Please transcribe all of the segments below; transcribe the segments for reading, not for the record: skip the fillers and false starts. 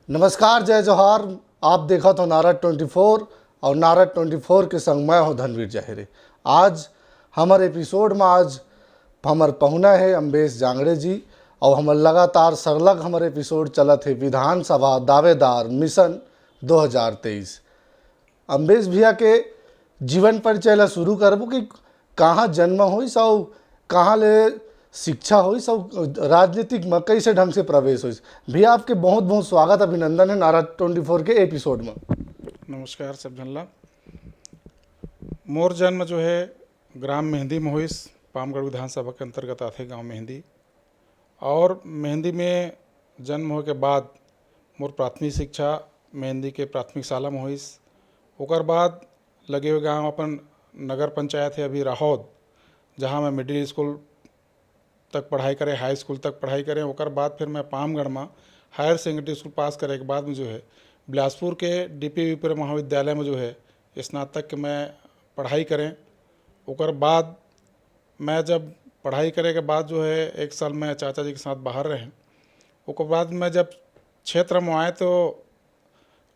नमस्कार, जय जोहार। आप देखा तो नारद 24 और नारद 24 के संग मैं हूँ धनवीर जहेरे। आज हमारे एपिसोड में आज हमार पहुना है अम्बेश जांगड़े जी और हमार लगातार सरलग हमारे एपिसोड चलत है विधानसभा दावेदार मिशन 2023। अम्बेश भैया के जीवन परिचय ला शुरू करबो कि कहाँ जन्म हुई और कहाँ ले शिक्षा हुई सब राजनीतिक में कैसे ढंग से प्रवेश हुई। भैया आपके बहुत बहुत स्वागत अभिनंदन है नारद 24 के एपिसोड में। नमस्कार सब जनला। मोर जन्म जो है ग्राम मेहंदी में हुई, पामगढ़ विधानसभा के अंतर्गत आते गांव मेहंदी। और मेहंदी में जन्म होने के बाद मोर प्राथमिक शिक्षा मेहंदी के प्राथमिक शाला में हुई। ओकर बाद लगे हुए गांव अपन नगर पंचायत है अभी राहौद, जहां मैं मिडिल स्कूल तक पढ़ाई करें, हाई स्कूल तक पढ़ाई करें। ओकर बाद फिर मैं पामगढ़ में हायर सेकेंडरी स्कूल पास करे के बाद में जो है बिलासपुर के डीपी विप्र महाविद्यालय में जो है स्नातक के मैं पढ़ाई करें। ओकर बाद मैं जब पढ़ाई करे के बाद जो है 1 साल मैं चाचा जी के साथ बाहर रहे। ओकर बाद मैं जब क्षेत्र में आए तो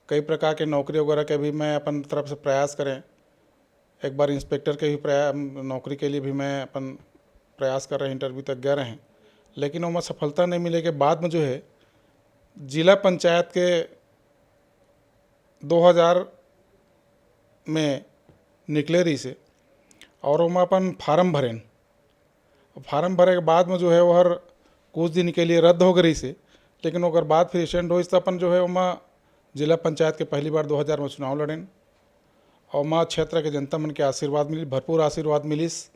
कई प्रकार के नौकरी वगैरह के भी मैं अपन तरफ से प्रयास करें। एक बार इंस्पेक्टर के भी नौकरी के लिए भी मैं अपन प्रयास कर रहे हैं, इंटरव्यू तक गए रहे हैं, लेकिन उसमें सफलता नहीं मिले के बाद में जो है जिला पंचायत के 2000 में निकले रही से और वहाँ अपन फार्म भरें। फार्म भरे के बाद में जो है वह कुछ दिन के लिए रद्द हो गई से, लेकिन ओकर बाद फिर स्टैंड हुई तो अपन जो है वहाँ जिला पंचायत के पहली बार 2000 में चुनाव लड़ें और वहाँ क्षेत्र के जनता मन के आशीर्वाद मिली, भरपूर आशीर्वाद मिलिस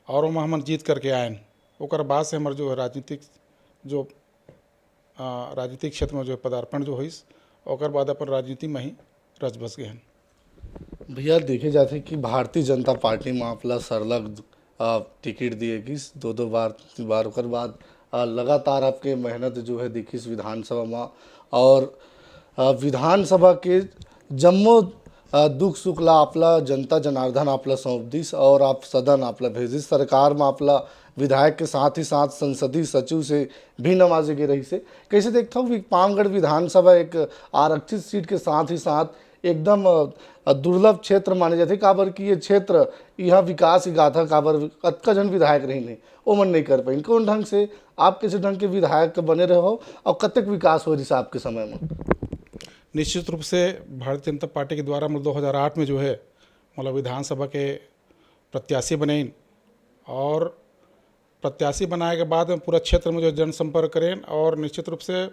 और वहाँ हम जीत करके आए। ओकर बाद से हमारे जो है राजनीतिक क्षेत्र में जो पदार्पण जो हुई, ओकर बाद अपन राजनीति में ही रच बस गए हैं। भैया देखे जाते कि भारतीय जनता पार्टी में आपला सरलग टिकट दिए कि 2 बार 3 बार। ओकर बाद लगातार आपके मेहनत जो है दिखिस विधानसभा में और विधानसभा के जम्मो दुख सुख ला आपला जनता जनार्दन आपला सौंप दिस और आप सदन आपला भेजिस। सरकार में आपला विधायक के साथ ही साथ संसदीय सचिव से भी नवाजे गए रही से। कैसे देखता हूँ पामगढ़ विधानसभा एक आरक्षित सीट के साथ ही साथ एकदम दुर्लभ क्षेत्र माने जाते काबर कि ये क्षेत्र यहाँ विकास की गाथा काबर कतका जन विधायक रही नहीं वो मन नहीं कर पाई। कौन ढंग से आप किसी ढंग के विधायक बने रहे हो और कतक विकास हो रही आपके समय में? निश्चित रूप से भारतीय जनता पार्टी के द्वारा 2008 में जो है मतलब विधानसभा के प्रत्याशी बने और प्रत्याशी बनाए के बाद में पूरा क्षेत्र में जो जनसंपर्क करें और निश्चित रूप से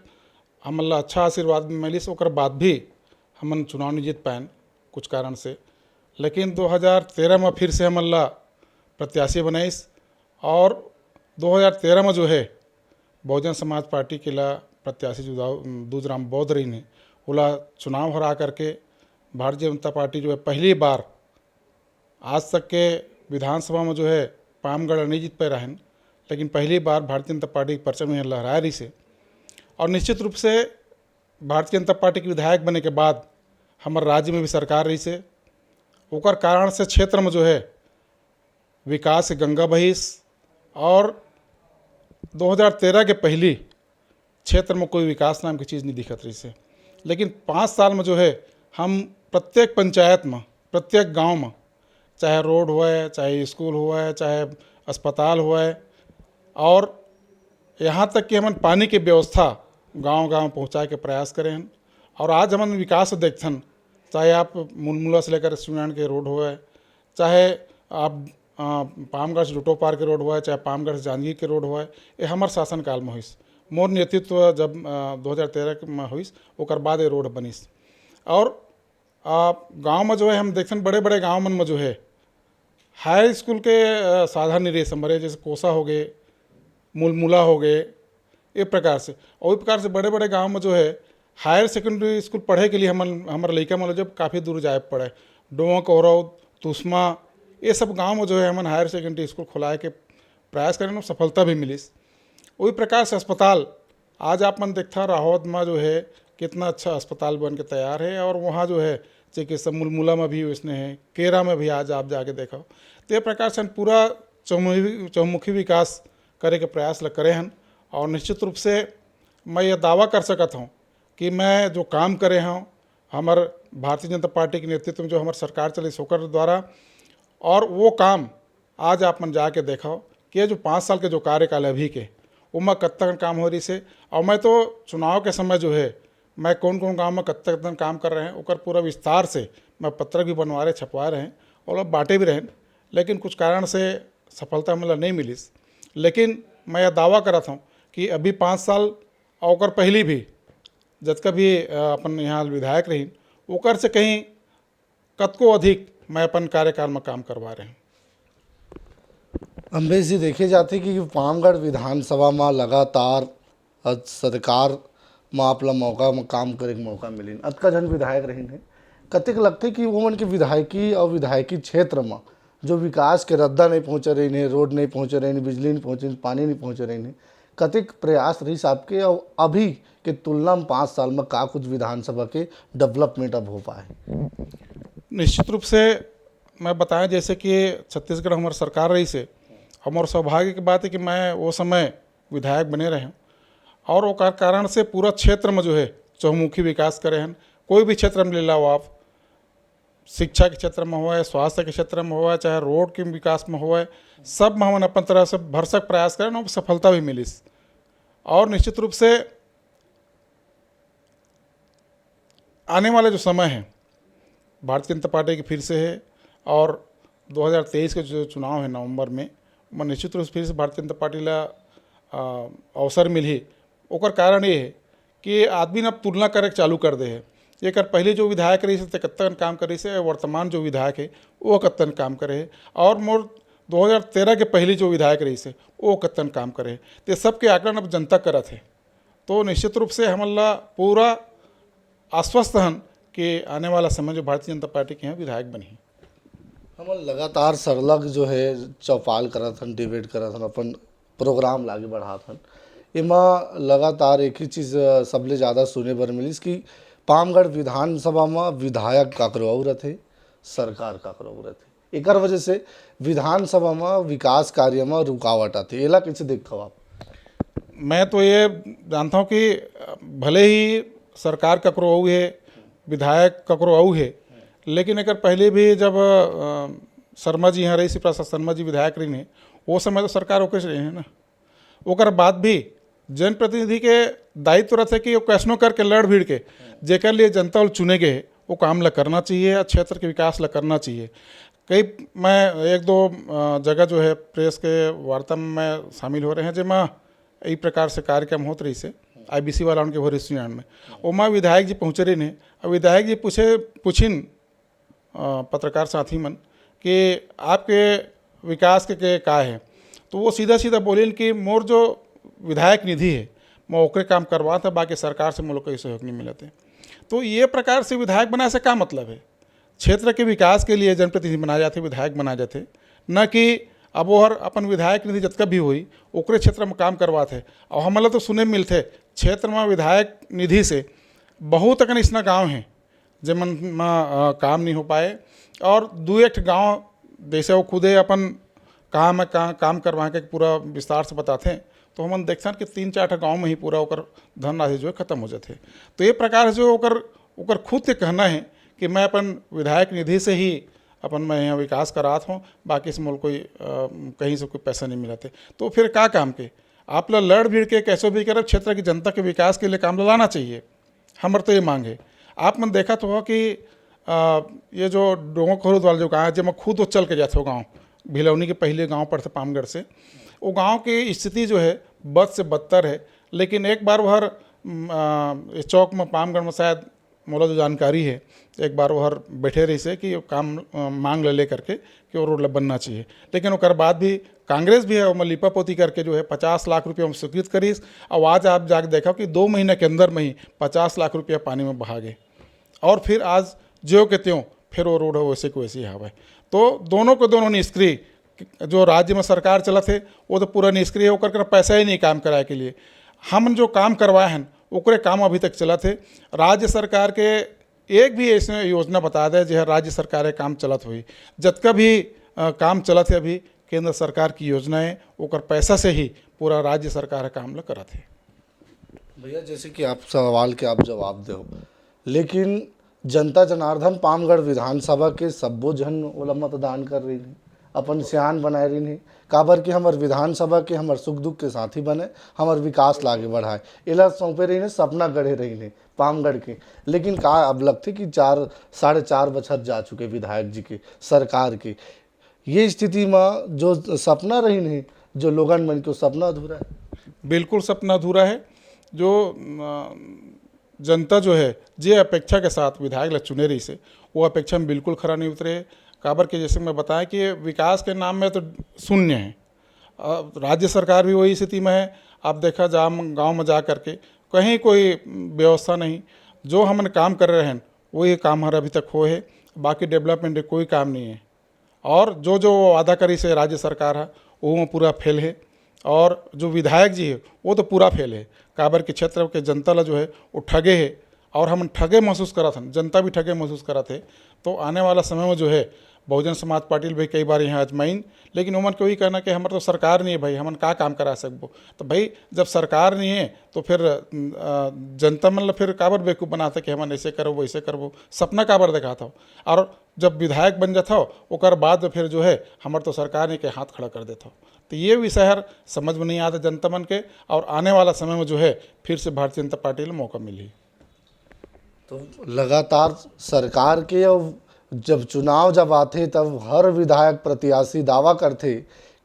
हमला अच्छा आशीर्वाद मिली। ओकर बाद भी हमन चुनाव नहीं जीत पाए कुछ कारण से, लेकिन 2013 में फिर से हमला प्रत्याशी बनाइस और 2013 में जो है बहुजन समाज पार्टी के ला प्रत्याशी जो दूधराम बौद्ध रही ने ओला चुनाव हरा करके भारतीय जनता पार्टी जो है पहली बार आज तक के विधानसभा में जो है पामगढ़ नहीं जीत पाए रहें, लेकिन पहली बार भारतीय जनता पार्टी के परचम में लहराए रही से। और निश्चित रूप से भारतीय जनता पार्टी के विधायक बने के बाद हमारे राज्य में भी सरकार रही से, ओकर कारण से क्षेत्र में जो है विकास के गंगा बहिस और 2013 के पहली क्षेत्र में कोई विकास नाम की चीज़ नहीं दिखत रही से। लेकिन 5 साल में जो है हम प्रत्येक पंचायत में प्रत्येक गांव में चाहे रोड हुआ, चाहे स्कूल हुआ, चाहे अस्पताल हुआ और यहाँ तक कि हम पानी की व्यवस्था गांव-गांव पहुँचाए के प्रयास करें हैं। और आज हम विकास देखथन, चाहे आप मुलमुला से लेकर स्टूडेंट के रोड हुआ, चाहे आप पामगढ़ से लुटो पार के रोड हुआ, चाहे पामगढ़ से जांजगीर के रोड हुआ, ये हमारे शासनकाल में हुई। मोर नेतृत्व जब 2013 में हुई ओकर बाद ये रोड बनिस। और गांव में जो है हम देखते बड़े बड़े गांव मन में जो है हाई स्कूल के साधन नहीं रहे संभरे, जैसे कोसा हो गए, मुलमुला हो गए, एक प्रकार से। और प्रकार से बड़े बड़े गांव में जो है हायर सेकेंडरी स्कूल पढ़े के लिए हमारे लड़का मतलब जब काफ़ी दूर जाए पड़े, डोवा कोरौ तुस्मा ये सब गांव में जो है हम हायर सेकेंडरी स्कूल खुलाए के प्रयास करें और सफलता भी मिली। वही प्रकार से अस्पताल आज आप मन देखता राहौद में जो है कितना अच्छा अस्पताल बन के तैयार है और वहाँ जो है चिकित्सा मुलमुला में भी उसने है, केरा में भी आज आप जाके देखो। तो ये प्रकार से पूरा चौमुखी विकास करे के प्रयास करें हैं और निश्चित रूप से मैं ये दावा कर सकता हूँ कि मैं जो काम करे हूँ हमार भारतीय जनता पार्टी के नेतृत्व में जो हमार सरकार चली सोकर द्वारा, और वो काम आज आप मन जाके देखो कि ये जो 5 साल के जो कार्यकाल है अभी के, उमा कत्तन काम हो रही से। और मैं तो चुनाव के समय जो है मैं कौन कौन गाँव में कत्तन काम कर रहे हैं ओकर पूरा विस्तार से मैं पत्र भी बनवा रहे छपवा रहे हैं और लोग बांटे भी रहें, लेकिन कुछ कारण से सफलता मतलब नहीं मिली। लेकिन मैं यह दावा करत हूँ कि अभी 5 साल और पहले भी जतका भी अपन यहाँ विधायक रही ओकर से कहीं कतको अधिक मैं अपन कार्यकाल में काम करवा रहे हैं। अमरीश जी, देखे जाते कि पामगढ़ विधानसभा में लगातार सरकार में आपला मौका में काम करे के मौका मिली, अतका जन विधायक रही है, कतेक लगते कि वो मन के विधायकी और विधायकी क्षेत्र में जो विकास के रद्दा नहीं पहुँच रही है, रोड नहीं पहुँच रही है, बिजली नहीं पहुँच रही, पानी नहीं पहुँच रही है, कतेक प्रयास रही आपके और अभी के तुलना में 5 साल में का कुछ विधानसभा के डेवलपमेंट अब हो पाए? निश्चित रूप से मैं बताया जैसे कि छत्तीसगढ़ हमारी सरकार रही से, हमारे सौभाग्य की बात है कि मैं वो समय विधायक बने रहे और वो कारण से पूरा क्षेत्र में जो है चहुमुखी विकास करे हैं। कोई भी क्षेत्र में ले लो आप, शिक्षा के क्षेत्र में हुआ है, स्वास्थ्य के क्षेत्र में हुआ है, चाहे रोड के विकास में हुआ है, सब में हमने अपन तरह से भरसक प्रयास करें और सफलता भी मिली। और निश्चित रूप से आने वाला जो समय है भारतीय जनता पार्टी की फिर से है, और 2023 के जो चुनाव है नवंबर में, मैं निश्चित रूप से फिर से भारतीय जनता पार्टी ला अवसर मिली। ओकर कारण ये है कि आदमी ने अब तुलना करे चालू कर दे है। एक पहले जो विधायक रही से कत्तन काम करे से, वर्तमान जो विधायक है वो कत्तन काम करे है, और मोर 2013 के पहले जो विधायक रही से वो कत्तन काम करे है। तो सबके आकलन अब जनता करत है, तो निश्चित रूप से हमला पूरा आश्वस्त हन कि आने वाला समय जो भारतीय जनता पार्टी के यहाँ विधायक बनी। हम लगातार सरलग जो है चौपाल करत हन, डिबेट करत हन, अपन प्रोग्राम लागे बढ़ात हन। इमा लगातार एक ही चीज़ सबले ज़्यादा सुने बर मिली कि पामगढ़ विधानसभा में विधायक काकरो और रथे, सरकार काकरो और रथे। एक वजह से विधानसभा में विकास कार्य में रुकावट आती, एला कैसे देखते हो आप? मैं तो ये जानता हूँ कि भले ही सरकार ककरो औ है, विधायक ककरो औ है, लेकिन एक पहले भी जब शर्मा जी यहाँ रही सी, प्रसाद शर्मा जी विधायक रही है, वो समय तो सरकार ओके से रही है ना। ओकर बाद भी जनप्रतिनिधि के दायित्व रहते कि वो कैसनो करके लड़ भीड़ के जेकर लिए जनता चुने गए वो काम ला करना चाहिए, क्षेत्र के विकास ला करना चाहिए। कई मैं 1-2 जगह जो है प्रेस के वार्ता में मैं शामिल हो रहे हैं, जिसमें इस प्रकार से कार्यक्रम होते रही से IBC वाला उनके भोर रेस्टोरेंट में, वहाँ विधायक जी पहुँचे रही ने, और विधायक जी पूछिन पत्रकार साथी मन कि आपके विकास के का है, तो वो सीधा सीधा बोलिन कि मोर जो विधायक निधि है मैं ओकरे काम करवा था, बाकी सरकार से मुझे कोई सहयोग नहीं मिलते। तो ये प्रकार से विधायक बनाए से क्या मतलब है? क्षेत्र के विकास के लिए जनप्रतिनिधि बनाए जाते, विधायक बनाए जाते, न कि अब वो हर अपन विधायक निधि जतका भी हुई ओकरे क्षेत्र में काम करवाते। और हमला तो सुने मिलते क्षेत्र में विधायक निधि से बहुत अकन इसना गाँव हैं जमन में काम नहीं हो पाए, और 2-1 गाँव जैसे वो खुदे अपन काम करवा के पूरा विस्तार से बताते हैं, तो हम देखते हैं कि 3-4 गाँव में ही पूरा ओकर धनराशि जो है खत्म हो जाते। तो ये प्रकार से ओकर खुद के कहना है कि मैं अपन विधायक निधि से ही अपन मैं यहाँ विकास करात हूँ, बाकी से मुझे कोई कहीं से कोई पैसा नहीं मिलाते। तो फिर क्या काम के आप लड़ भीड़ के कैसे भी कर क्षेत्र की जनता के विकास के लिए काम लाना चाहिए। हमारे तो ये मांग है। आप मन देखा तो हो कि ये जो डोंगो खरूद वाला जो गाँव है, जब मैं खुद वो चल के जाते हो गाँव भिलौनी के पहले गांव पड़ते पामगढ़ से, वो गांव की स्थिति जो है बद से बदतर है। लेकिन एक बार वह चौक में पामगढ़ में शायद मोला जो जानकारी है, एक बार वह बैठे रही से कि काम मांग ले करके कि वो रोड बनना चाहिए। लेकिन उसके बाद भी कांग्रेस भी है वो लिपा पोती करके जो है 50 लाख रुपया में स्वीकृत करीस, और आज आप जाके देखा कि 2 महीने के अंदर में ही 50 लाख रुपया पानी में बहा गए, और फिर आज ज्यों के त्यों फिर वो रोड वैसे को वैसे ही हवा। तो दोनों को दोनों निष्क्रिय, जो राज्य में सरकार चला थे वो तो पूरा निष्क्रिय होकर पैसा ही नहीं काम कराए के लिए। हम जो काम करवाए हैं ओकरे काम अभी तक चला थे। राज्य सरकार के एक भी ऐसे योजना बता दे जो राज्य सरकार काम चलत हुई, जतका भी काम चलत है अभी केंद्र सरकार की योजनाएं ओकर पैसा से ही पूरा राज्य सरकार काम ला करत है। भैया जैसे कि आप सवाल के आप जवाब दो, लेकिन जनता जनार्दन पामगढ़ विधानसभा के सब्बो जन ओला मतदान कर रही है, अपन सियान बनाए रही है, काबर कि हमर विधानसभा के हमर सुख दुख के साथी बने, हमर विकास लागे बढ़ाए, एला सौंपे रही ने, सपना गढ़े रही ने पामगढ़ के। लेकिन का अब लगते कि 4.5 बछर जा चुके विधायक जी के सरकार के, ये स्थिति में जो सपना रही ने, जो लोगन मन को सपना अधूरा है। बिल्कुल सपना अधूरा है। जो जनता जो है जे अपेक्षा के साथ विधायक ला चुने रही से, वो अपेक्षा में बिल्कुल खरा नहीं उतरे है। काबर के जैसे मैं बताया कि विकास के नाम में तो शून्य है। राज्य सरकार भी वही स्थिति में है। आप देखा जा गांव में जा करके कहीं कोई व्यवस्था नहीं, जो हमन काम कर रहे हैं वही काम हर अभी तक हो है, बाकी डेवलपमेंट के कोई काम नहीं है। और जो जो वादा करी से राज्य सरकार है वो में पूरा फेल है, और जो विधायक जी है वो तो पूरा फेल है। काबर के क्षेत्र के जनता ला जो है वो ठगे है, और हम ठगे महसूस करा था, जनता भी ठगे महसूस करा थे। तो आने वाला समय में जो है बहुजन समाज पार्टी भी कई बार यहाँ आजमाइन, लेकिन उमन को ही कहना कि हमारे तो सरकार नहीं है भाई, हमन का काम करा सकबो। तो भाई जब सरकार नहीं है तो फिर जनता मन फिर काबर बेवकूफ़ बनाता कि हमन ऐसे करो वैसे करबो, सपना काबर देखा था। और जब विधायक बन जाता हो ओकर बाद फिर जो है हमारे तो सरकार नहीं के हाथ खड़ा कर देता हो। तो ये विषय हर समझ में नहीं आता जनता मन के, और आने वाला समय में जो है फिर से भारतीय जनता पार्टी को मौका मिली। तो लगातार सरकार के अब जब चुनाव जब आते तब हर विधायक प्रत्याशी दावा करते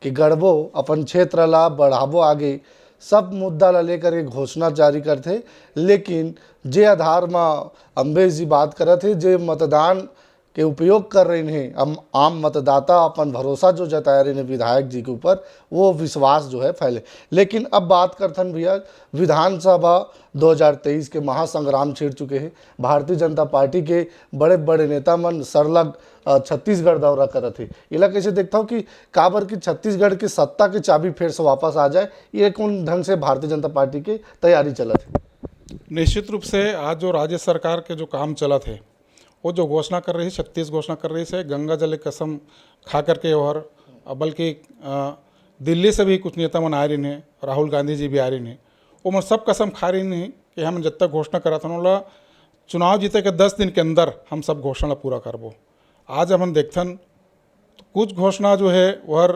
कि गढ़बो अपन क्षेत्र ला बढ़ाबो आगे, सब मुद्दा ला लेकर एक घोषणा जारी करते। लेकिन जे आधार में अम्बेश जी बात करत थे, जे मतदान के उपयोग कर रहे हैं आम मतदाता, अपन भरोसा जो जताया रहे हैं विधायक जी के ऊपर, वो विश्वास जो है फैले। लेकिन अब बात करथन भैया, विधानसभा 2023 के महासंग्राम छिड़ चुके हैं। भारतीय जनता पार्टी के बड़े बड़े नेता मन सरलग छत्तीसगढ़ दौरा करत है। इला कैसे देखता हूँ कि काबर की छत्तीसगढ़ की सत्ता की चाबी फिर से वापस आ जाए, ये कौन ढंग से भारतीय जनता पार्टी की तैयारी चलत है। निश्चित रूप से आज जो राज्य सरकार के जो काम चला थे, वो जो घोषणा कर रही है 36 घोषणा कर रही है, गंगा जल की कसम खा करके, और बल्कि दिल्ली से भी कुछ नेता मन आ रही हैं, राहुल गांधी जी भी आ रही हैं, वो मैं सब कसम खा रही हैं कि हम जब तक घोषणा करा था ना चुनाव जीते के 10 दिन के अंदर हम सब घोषणा पूरा करबो। आज हम देखथन तो कुछ घोषणा जो है वह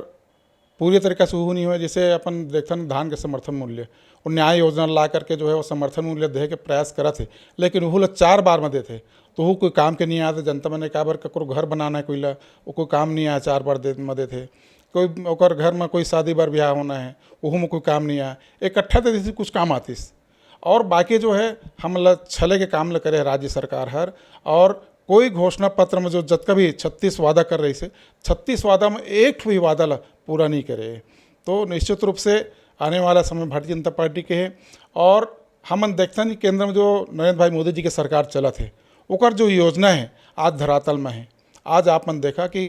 पूरी तरीके से वो नहीं हुए। जैसे अपन देखथन धान के समर्थन मूल्य, वो न्याय योजना ला करके जो है वो समर्थन मूल्य दे के प्रयास करा थे, लेकिन वो 4 बार में देते तो वो कोई काम के नहीं आते। जनता मैंने कहा बार कको घर बनाना है कोई ला, वो कोई काम नहीं आया, 4 बार में देते। कोई ओकर घर में कोई शादी बार ब्याह होना है, वो में कोई काम नहीं आया, इकट्ठा दे दी कुछ काम आतीस। और बाकी जो है हम छले के काम ल करे राज्य सरकार हर, और कोई घोषणा पत्र में जो जतका भी 36 वादा कर रही से, 36 वादा में एक भी वादा ला पूरा नहीं करे। तो निश्चित रूप से आने वाला समय भारतीय जनता पार्टी के है। और हम देखते हैं केंद्र में जो नरेंद्र भाई मोदी जी के सरकार चला थे, ओकर जो योजना है आज धरातल में है। आज आप मन देखा कि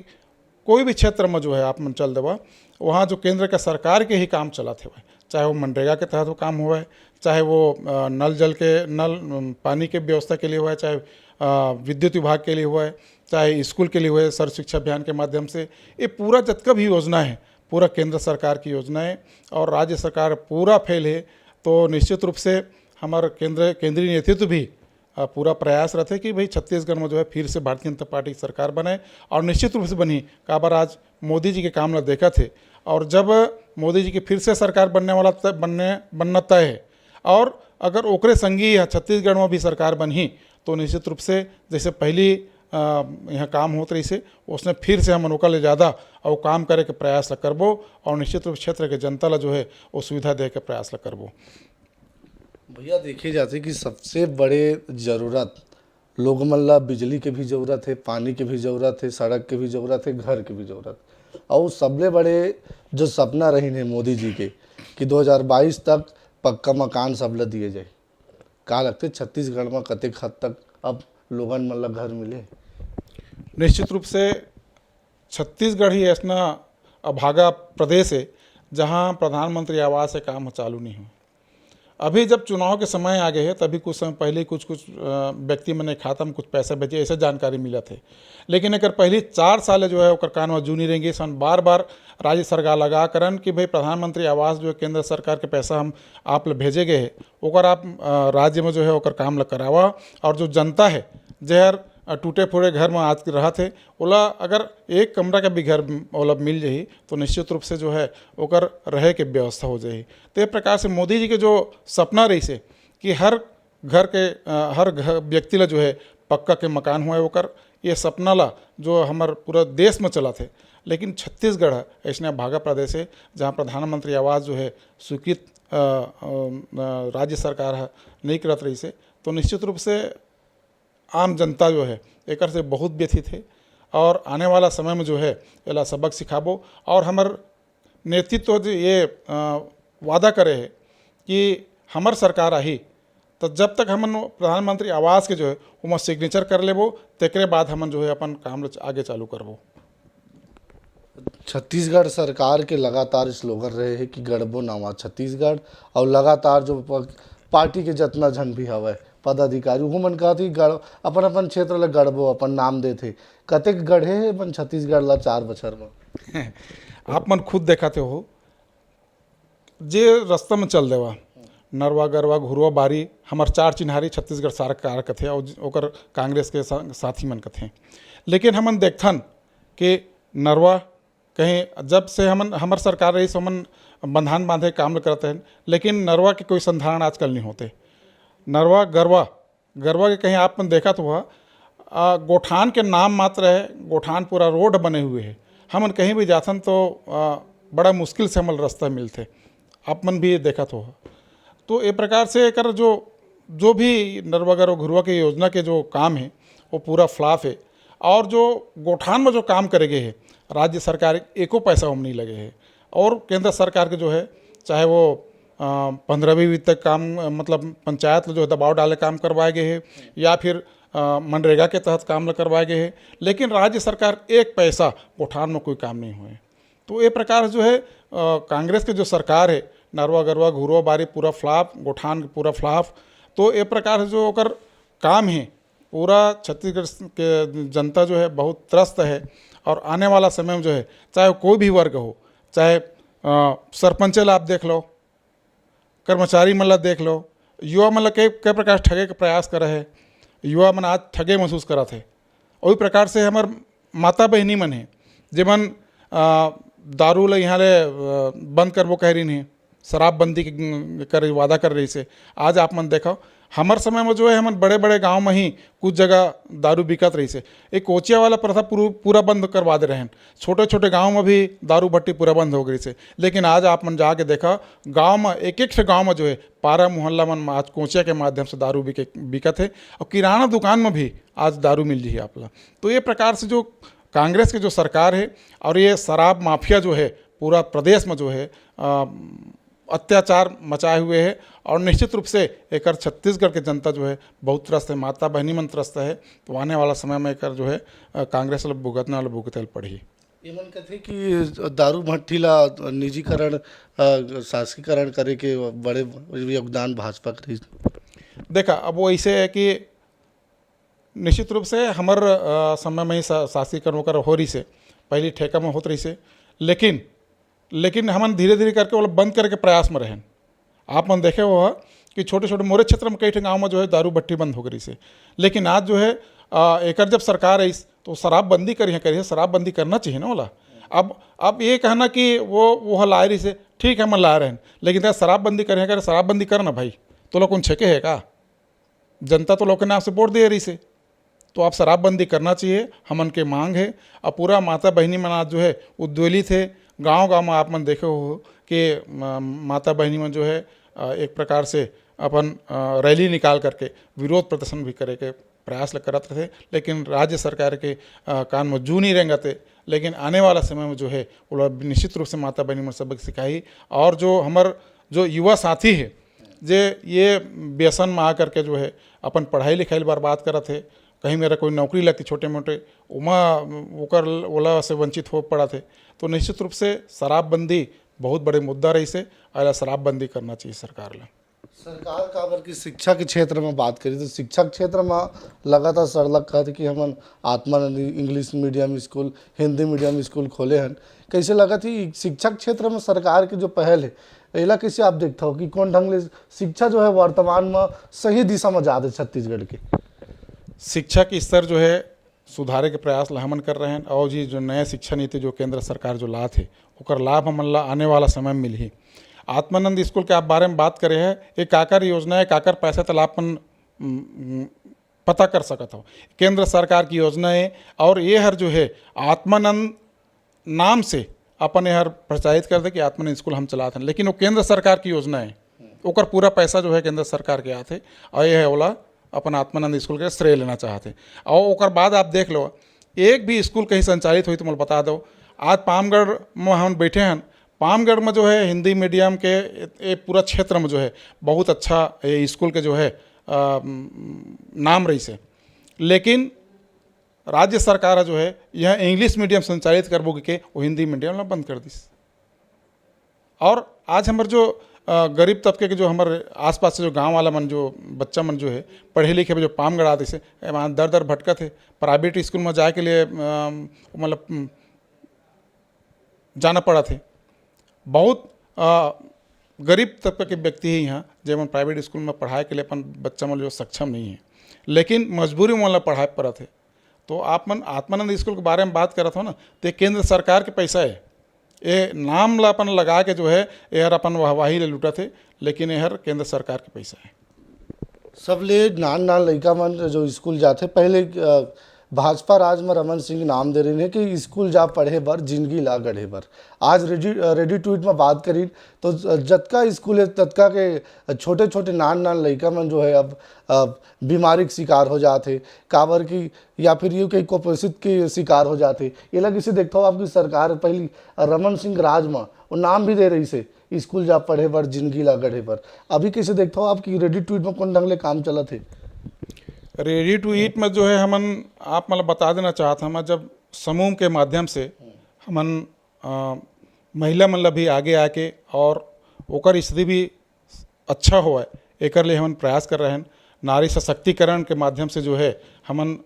कोई भी क्षेत्र में जो है आप मन चल देवा, वहाँ जो केंद्र के सरकार के ही काम चला थे, चाहे वो मनरेगा के तहत वो काम हुआ है, चाहे वो नल पानी के व्यवस्था के लिए हुआ है, चाहे विद्युत विभाग के लिए हुआ है, चाहे स्कूल के लिए हुआ है, सर्व शिक्षा अभियान के माध्यम से। ये पूरा जितना भी योजना है पूरा केंद्र सरकार की योजना है, और राज्य सरकार पूरा फेल है। तो निश्चित रूप से हमारा केंद्रीय नेतृत्व भी पूरा प्रयास रहते कि भाई छत्तीसगढ़ में जो है फिर से भारतीय जनता पार्टी की सरकार बने, और निश्चित रूप से बनी। काबर आज मोदी जी के काम ला देखा थे, और जब मोदी जी की फिर से सरकार बनना तय है, और अगर ओकरे संगी छत्तीसगढ़ में भी सरकार बनी तो निश्चित रूप से जैसे पहली यहाँ काम होते रही से उसने फिर से हम अनोखा ले ज़्यादा और काम करे के प्रयास करबो, और निश्चित रूप क्षेत्र के जनता ला जो है वो सुविधा दे के प्रयास करबो। भैया देखी जाती कि सबसे बड़े ज़रूरत लोग मन ला बिजली के भी ज़रूरत है, पानी के भी ज़रूरत है, सड़क के भी ज़रूरत है, घर के भी ज़रूरत, और सबले बड़े जो सपना रही है मोदी जी के कि 2022 तक पक्का मकान सबला दिए जाए। का लगते छत्तीसगढ़ में कतेक हद तक अब लोगन मन ला घर मिले? निश्चित रूप से छत्तीसगढ़ ही ऐसा अभागा प्रदेश है जहाँ प्रधानमंत्री आवास का काम चालू नहीं हुआ। अभी जब चुनाव के समय आ गए है तभी कुछ समय पहले कुछ व्यक्ति मैंने खाता में कुछ पैसा भेजे ऐसे जानकारी मिला थे। लेकिन अगर पहली 4 साल जो है ओकर कान में जू नहीं रहेंगे सन बार बार राज्य सरकार लगा करन कि भाई प्रधानमंत्री आवास जो है केंद्र सरकार के पैसा हम आप ल भेजे गए है ओकर आप राज्य में जो है ओकर काम ल करावा। और जो जनता है जहर टूटे फूटे घर में आज रहा थे ओला अगर एक कमरा का भी घर ओला मिल जाही तो निश्चित रूप से जो है ओकर रहे के व्यवस्था हो जाही। तो ये प्रकार से मोदी जी के जो सपना रही से कि हर घर के हर व्यक्ति ला जो है पक्का के मकान हुआ है ओकर ये सपना ला जो हमार पूरा देश में चला थे। लेकिन छत्तीसगढ़ है ऐसा भागा प्रदेश है जहाँ प्रधानमंत्री आवास जो है स्वीकृत राज्य सरकार है नहीं करत रही से। तो निश्चित रूप से आम जनता जो है एक से बहुत व्यथित है और आने वाला समय में जो है एला सबक सिखाबो। और हमार नेतृत्व जो ये वादा करे है कि हमार सरकार आई तो जब तक हमन प्रधानमंत्री आवास के जो है वो सिग्नेचर कर लेबो तेकरे बाद हमन जो है अपन काम आगे चालू करबो। छत्तीसगढ़ सरकार के लगातार स्लोगन रहे हैं कि गढ़बो नावा छत्तीसगढ़ और लगातार जो पार्टी के जितना झन भी हवय पदाधिकारी वो मन कहती गढ़ अपन अपन क्षेत्र ला गढ़बो अपन नाम देते कतेक गढ़े है अपन छत्तीसगढ़ ला 4 बछर में। आप मन खुद देखाते हो जे रास्ता में चल देवा नरवा गरवा घुरवा बारी हमार 4 चिन्हारी छत्तीसगढ़ सरकार कथे और ओकर कांग्रेस के साथी मन कथे। लेकिन हमन देखथन कि नरवा कहीं जब से हमन हमार सरकार रही हमन बंधान बांधे काम करते हैं लेकिन नरवा के कोई संधारण आजकल नहीं होते। नरवा गरवा गरवा के कहीं आपने देखा तो वह गोठान के नाम मात्र है गोठान पूरा रोड बने हुए है हमन कहीं भी जाथन तो बड़ा मुश्किल से हमल रास्ता मिलते आप मन भी देखा तो ये प्रकार से कर जो भी नरवा गरवा घुरवा की योजना के जो काम है वो पूरा फ्लॉप है। और जो गोठान में जो काम करेंगे है राज्य सरकार एको पैसा हम नहीं लगे है और केंद्र सरकार के जो है चाहे वो 15वीं तक काम मतलब पंचायत जो दबाव डाले काम करवाए गए हैं या फिर मनरेगा के तहत काम करवाए गए हैं लेकिन राज्य सरकार एक पैसा गोठान में कोई काम नहीं हुए। तो ये प्रकार जो है कांग्रेस के जो सरकार है नरवा गरवा घुरवा बारी पूरा फ्लॉप गोठान पूरा फ्लॉप। तो ये प्रकार जो ओकर काम है पूरा छत्तीसगढ़ के जनता जो है बहुत त्रस्त है। और आने वाला समय में जो है चाहे कोई भी वर्ग हो चाहे सरपंच ला आप देख लो कर्मचारी मन ला देख लो युवा मन ला कई प्रकार ठगे के प्रयास करे है युवा मन आज ठगे महसूस करा थे। वही प्रकार से हमार माता बहनी मन है जेमन दारू ला यहाँ ले बंद करबो कह रही है शराबबंदी कर वादा कर रही से। आज आप मन देखो हमार समय में जो है हम बड़े बड़े गांव में ही कुछ जगह दारू बिकत रही से एक कोचिया वाला प्रथा पूरा बंद करवा दे रहे हैं। छोटे छोटे गांव में भी दारू भट्टी पूरा बंद हो गई से। लेकिन आज आप मन जाके देखा गांव में एक से गांव में जो है पारा मोहल्ला मन आज कोचिया के माध्यम से दारू बिकत है और किराना दुकान में भी आज दारू मिल रही है आप ला। तो ये प्रकार से जो कांग्रेस की जो सरकार है और ये शराब माफिया जो है पूरा प्रदेश में जो है अत्याचार मचाए हुए है और निश्चित रूप से एक छत्तीसगढ़ के जनता जो है बहुत त्रस्त है माता बहनी मन त्रस्त है। तो आने वाला समय में एक जो है कांग्रेस ला भुगतना वाला भुगतल पड़ी। ये मन कहते कि दारू भट्टी ला निजीकरण शासकीकरण करे के बड़े योगदान भाजपा के। देखा अब वो ऐसे है कि निश्चित रूप से हमार समय में ही शासकीकरण होकर हो रही से पहली ठेका में होत रही से लेकिन हमन धीरे धीरे करके वो बंद करके प्रयास में रहें। आप मन देखे हो कि छोटे छोटे मोरे क्षेत्र में कई गाँव में जो है दारू भट्टी बंद हो गई से। लेकिन आज जो है एक जब सरकार आई तो शराबबंदी करी शराबबंदी करना चाहिए ना वाला। अब ये कहना कि वो ला रही से ठीक है हम ला रहे हैं लेकिन शराबबंदी करें शराबबंदी करना भाई तो लोग कौन छेके है का जनता तो लोग के नाम से वोट दे रही से। तो आप शराबबंदी करना चाहिए हमन के मांग है। अब पूरा माता बहनी मन आज जो है उद्वेलित है। गांव में आप मन देखे हो कि माता बहनी में जो है एक प्रकार से अपन रैली निकाल करके विरोध प्रदर्शन भी करे के प्रयास करत रहे लेकिन राज्य सरकार के कान में जू नहीं रेंगते। लेकिन आने वाला समय में जो है वो निश्चित रूप से माता बहनी में सबक सिखाई। और जो हमार जो युवा साथी है जे ये व्यसन में आ करके जो है अपन पढ़ाई लिखाई बर्बाद करत है कहीं मेरा कोई नौकरी लगती छोटे मोटे उमा ओकर ओला से वंचित हो पड़ा थे। तो निश्चित रूप से शराबबंदी बहुत बड़े मुद्दा रही से अला शराबबंदी करना चाहिए सरकार ला। सरकार काबर की शिक्षा के क्षेत्र में बात करी तो शिक्षा के क्षेत्र में लगातार सरलग कहते कि हमन Atmanand English medium school Hindi medium school खोले हन। कैसे लगा थी शिक्षा के क्षेत्र में सरकार की जो पहल है एला कैसे आप देखते हो कि कौन ढंग से शिक्षा जो है वर्तमान में सही दिशा में जा रही छत्तीसगढ़ के? शिक्षा के स्तर जो है सुधारे के प्रयास ला हमन कर रहे हैं और जी जो नया शिक्षा नीति जो केंद्र सरकार जो लात है ओकर लाभ हमन ला आने वाला समय में मिलही। आत्मानंद स्कूल के आप बारे में बात करे है एक काकर योजना है काकर पैसा तला अपन पता कर सकत हो। केंद्र सरकार की योजना है और ये हर जो है आत्मानंद नाम से अपन ये हर प्रचारित कर दे कि आत्मानंद स्कूल हम चलाते हैं, लेकिन वो केंद्र सरकार की योजना है ओकर पूरा पैसा जो है केंद्र सरकार के आते और ये है ओला अपन आत्मानंद स्कूल के श्रेय लेना चाहते। और ओकर बाद आप देख लो एक भी स्कूल कहीं संचालित हुई तो मुझे बता दो। आज पामगढ़ में हम बैठे हैं, पामगढ़ में जो है हिंदी मीडियम के ये पूरा क्षेत्र में जो है बहुत अच्छा ये स्कूल के जो है नाम रही से, लेकिन राज्य सरकार जो है यह इंग्लिश मीडियम संचालित करबोगे के वो हिंदी मीडियम ला बंद कर दिस। और आज हमारे जो गरीब तबके के जो हमारे आसपास से जो गांव वाला मन जो बच्चा मन जो है पढ़े लिखे में जो पामगढ़ आते से वहाँ दर दर भटका थे प्राइवेट स्कूल में जाए के लिए मतलब जाना पड़ा थे। बहुत गरीब तबके के व्यक्ति ही यहाँ जब प्राइवेट स्कूल में पढ़ाई के लिए अपन बच्चा मन जो सक्षम नहीं है, लेकिन मजबूरी में पढ़ाई पड़ा थे। तो आप मन आत्मानंद स्कूल के बारे में बात करत हो ना, तो केंद्र सरकार के पैसा है ये नाम ला अपन लगा के जो है यार अपन वाहवाही ले लूटा थे, लेकिन यह केंद्र सरकार के पैसा है। सब ले नान नान लड़का मन जो स्कूल जाते पहले भाजपा राज में रमन सिंह नाम दे रहे हैं कि स्कूल जा पढ़े बर जिंदगी ला गढ़े बर। आज रेडी ट्वीट में बात करी तो जतका स्कूल है ततका के छोटे छोटे नान नान लड़का मन जो है अब बीमारी के शिकार हो जाते काबर की या फिर यूँ कहीं कुपोषित के शिकार हो जाते। ये लग इसे देखता हो आपकी सरकार पहली रमन सिंह राज में वो नाम भी दे रही से स्कूल जा पढ़े बर जिंदगी ला गढ़े बर। अभी कैसे देखता हो आपकी रेडी ट्वीट में कौन ढंग ले काम चला थे? रेडी टू ईट में जो है हमन आप मतलब बता देना चाहता हम जब समूह के माध्यम से हमन महिला मन भी आगे आके और ओकर स्थिति भी अच्छा हुआ एक लिए हमन प्रयास कर रहे हैं। नारी सशक्तिकरण के माध्यम से जो है हमन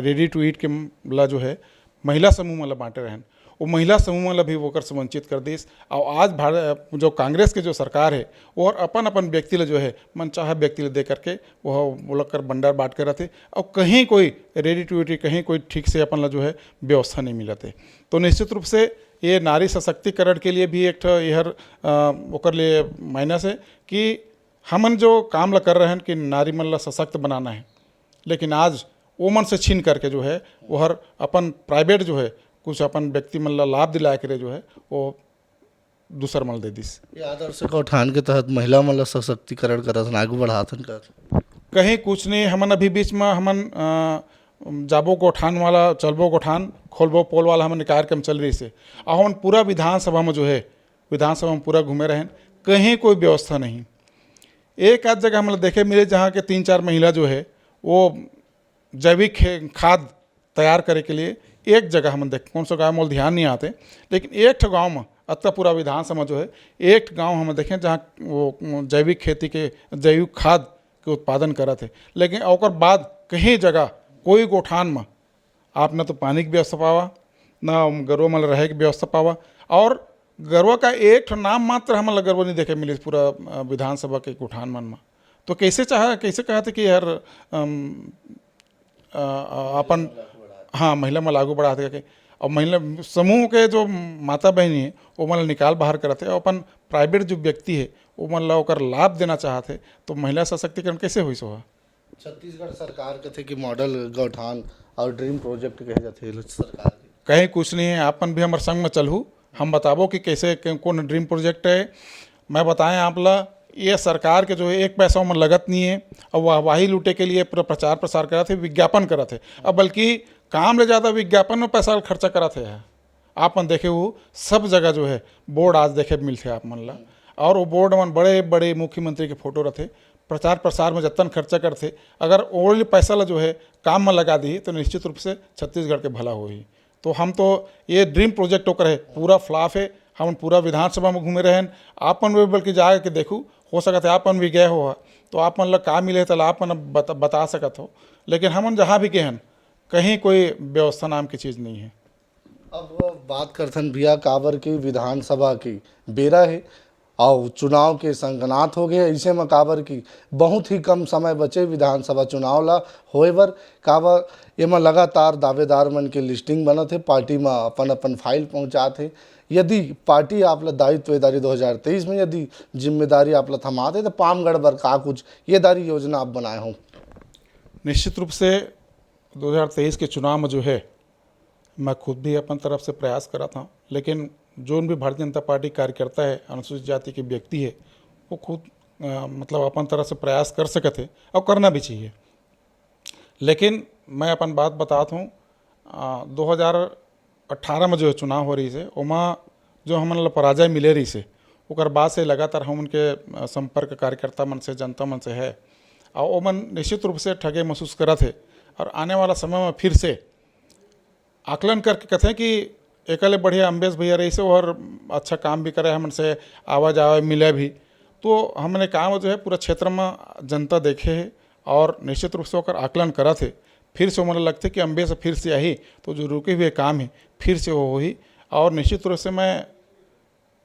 रेडी टू ईट के ला जो है महिला समूह मतलब बांटे रहें वो महिला समूह मतलब भी वोकर से वंचित कर दिस। और आज भारत जो कांग्रेस के जो सरकार है वो अपन अपन व्यक्ति ले जो है मनचाहा व्यक्ति ले दे करके वो लोग कर भंडार बांट कर रहते और कहीं कोई रेडी टू ईट कहीं कोई ठीक से अपन ला जो है व्यवस्था नहीं मिलते। तो निश्चित रूप से ये नारी सशक्तिकरण के लिए भी एक यह ओकर लिए माइनस है कि हमन जो काम ला कर रहे हैं कि नारी मन ला सशक्त बनाना है, लेकिन आज वो मन से छीन करके जो है वो हर अपन प्राइवेट जो है कुछ अपन व्यक्ति मन ला लाभ दिलाए के जो है वो दूसर मन दे दिस। ये आदर्श का उठान के तहत महिला मन ला सशक्तिकरण करत आगू बढ़ाथन कर कहीं कुछ नहीं। हमन अभी बीच में हमन जाबो गोठान वाला चलबो गोठान खोलबो पोल वाला हमन कार्यक्रम चल रही से और हम पूरा विधानसभा में जो है विधानसभा में पूरा घूमे रहें कहीं कोई व्यवस्था नहीं। एक आध जगह हम देखे मिले जहाँ के 3-4 महिला जो है वो जैविक खाद तैयार करे के लिए एक जगह हम देख कौन सा गाँव मोल ध्यान नहीं आते, लेकिन एक ठो गाँव में अतः पूरा विधानसभा जो है एक गांव हम देखें जहाँ वो जैविक खेती के जैविक खाद के उत्पादन करा थे, लेकिन और बाद कहीं जगह कोई गोठान में आप न तो पानी की व्यवस्था पावा न गरवा में रहे की व्यवस्था पावा और गरवा का एक ठो नाम मात्र हम गरवा नहीं देखे मिले पूरा विधानसभा के गोठान मन में। तो कैसे कहा थे कि यार अपन हाँ महिला में लागू बढ़ा थे और महिला समूह के जो माता बहनी है वो मतलब निकाल बाहर करते और अपन प्राइवेट जो व्यक्ति है वो मतलब ओकर लाभ देना चाहते तो महिला सशक्तिकरण कैसे हुई सो? छत्तीसगढ़ सरकार के थे कि मॉडल गौठान और ड्रीम प्रोजेक्ट कहे जाते हैं सरकार के कहीं कुछ नहीं है। आपन भी हमारे संग में चलू हम बताबो कि कैसे कौन ड्रीम प्रोजेक्ट है। मैं बताएं आप ला ये सरकार के जो है एक पैसा में लगत नहीं है और वाहवाही लूटे के लिए पूरा प्रचार प्रसार करा थे विज्ञापन करा थे अब बल्कि काम ले ज़्यादा विज्ञापन में पैसा खर्चा करा थे। आप मन देखे वो सब जगह जो है बोर्ड आज देखे मिलते आप मन ला और वो बोर्ड मन बड़े बड़े मुख्यमंत्री के फोटो रहते प्रचार प्रसार में जतन खर्चा करते अगर ओनली पैसा ला जो है काम में लगा दी तो निश्चित रूप से छत्तीसगढ़ के भला हो ही। तो हम तो ये ड्रीम प्रोजेक्ट होकर है पूरा फ्लॉप है हम पूरा विधानसभा में घूमे रहन, आपन भी बल्कि जाके के देखू, हो सकत है आपन भी गए हो तो आपन लग का मिले तो आपन बता सकत हो। लेकिन हमन जहाँ भी गए हन कहीं कोई व्यवस्था नाम की चीज़ नहीं है। अब बात करथन भैया काबर की विधानसभा की बेरा है और चुनाव के संगनात हो गए, ऐसे में काबर की बहुत ही कम समय बचे विधानसभा चुनाव ला होए बर। काबर एमा लगातार दावेदार मन के लिस्टिंग बनत है, पार्टी में अपन अपन फाइल पहुँचात है। यदि पार्टी आपला दायित्वदारी 2023 में यदि जिम्मेदारी आपला थमाते तो पामगढ़ बर का कुछ ये दारी योजना आप बनाए हों? निश्चित रूप से 2023 के चुनाव में जो है मैं खुद भी अपन तरफ से प्रयास करा था, लेकिन जो भी भारतीय जनता पार्टी कार्यकर्ता है, अनुसूचित जाति के व्यक्ति है, वो खुद मतलब अपन तरफ से प्रयास कर सकते थे और करना भी चाहिए। लेकिन मैं अपन बात बताता हूँ, 2018 में जो चुनाव हो रही से ओमा जो हमन पराजय मिले रही से ओकर बाद से लगातार हम उनके संपर्क कार्यकर्ता मन से, जनता मन से है, और वो मन निश्चित रूप से ठगे महसूस करा थे। और आने वाला समय में फिर से आकलन करके कहते हैं कि एकले बढ़िया अम्बेश भैया रही से और अच्छा काम भी करे, हमन से आवाज आवे मिले भी, तो हमने काम जो है पूरा क्षेत्र में जनता देखे है और निश्चित रूप से होकर आकलन करा थे। फिर से मुझे लगता है कि अम्बे से फिर से आई तो जो रुके हुए काम है फिर से वो ही। और निश्चित रूप से मैं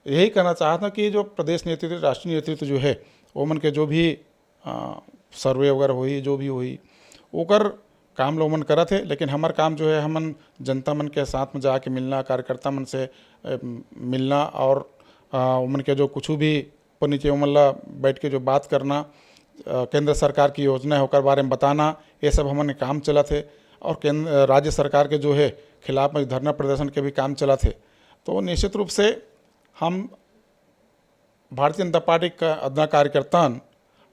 यही कहना चाहता हूँ कि जो प्रदेश नेतृत्व, राष्ट्रीय नेतृत्व जो है वो मन के जो भी सर्वे वगैरह हुई, जो भी हुई ओकर काम लोग मन करा थे। लेकिन हमार काम जो है हमन जनता मन के साथ में जाके मिलना, कार्यकर्ता मन से मिलना और उमन के जो कुछ भी ऊपर नीचे उमन ला बैठ के जो बात करना, केंद्र सरकार की योजना है ओकर बारे में बताना, ये सब हमन काम चला थे। और केंद्र राज्य सरकार के जो है खिलाफ में धरना प्रदर्शन के भी काम चला थे। तो निश्चित रूप से हम भारतीय जनता पार्टी का अदना कार्यकर्ता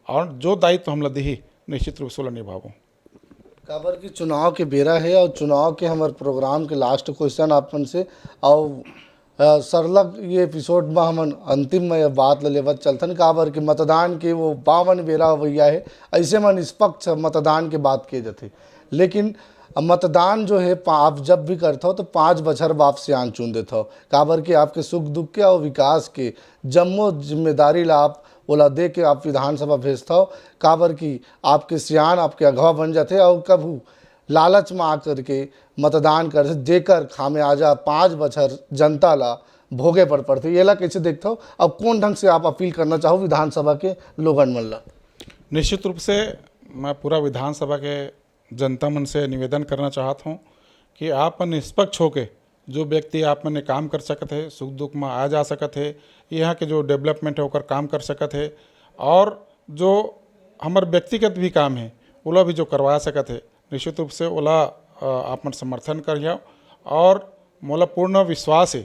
और जो दायित्व हमला दी निश्चित रूप से निभावो। काबर की चुनाव के बेरा है और चुनाव के हमारे प्रोग्राम के लास्ट क्वेश्चन आपन से और सरलग ये एपिसोड में हम अंतिम में बात लेवत चलथन। काबर कि मतदान के वो 52 बेरा भैया है, ऐसे में निष्पक्ष मतदान के बात किए जाते। लेकिन मतदान जो है आप जब भी करते हो तो 5 बछर बाप से आन चुन देते हो। काबर कि आपके सुख दुख के और विकास के जम्मो जिम्मेदारी ला आप ओला दे के आप विधानसभा भेजता हो। काबर की आपके सियान आपके अगवा बन जाते और कभू लालच में आकर के मतदान कर देकर खामियाजा 5 बछर जनता ला भोगे पड़ते। ये ला कैसे देखते हो? अब कौन ढंग से आप अपील करना चाहो विधानसभा के लोगन मन ला? निश्चित रूप से मैं पूरा विधानसभा के जनता मन से निवेदन करना चाहता हूँ कि आप निष्पक्ष होके जो व्यक्ति आप मन काम कर सकते है, सुख दुख में आ जा सकते है, यहाँ के जो डेवलपमेंट है ओकर काम कर सकते है, और जो हमारे व्यक्तिगत भी काम है ओला भी जो करवा सकते है, निश्चित रूप से ओला आप मन समर्थन करिए। और मोला पूर्ण विश्वास है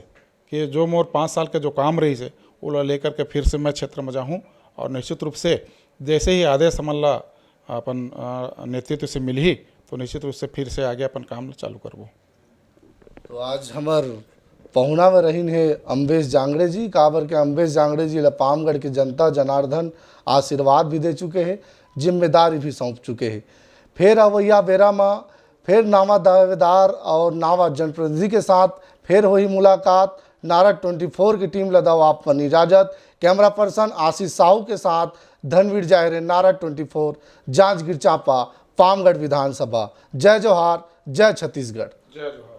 कि जो मोर 5 साल के जो काम रही से ओला लेकर के फिर से मैं क्षेत्र में जाऊँ और निश्चित रूप से जैसे ही आदेश हमला अपन नेतृत्व से मिली तो निश्चित रूप से फिर से आगे अपन काम चालू करबो। तो आज हमार पहुना में रहीन है अम्बेश जांगड़े जी। काबर के अम्बेश जांगड़े जी पामगढ़ के जनता जनार्दन आशीर्वाद भी दे चुके हैं, जिम्मेदारी भी सौंप चुके हैं। फिर अवैया बेरा में फिर नावा दावेदार और नावा जनप्रतिनिधि के साथ फिर हुई मुलाकात। नारद 24 की टीम लदाओ आप पर इजाजत। कैमरा पर्सन आशीष साहू के साथ धनवीर जाहिर, नारद 24, जांजगीर चांपा, पामगढ़ विधानसभा। जय जोहार, जय छत्तीसगढ़। जय जोहार।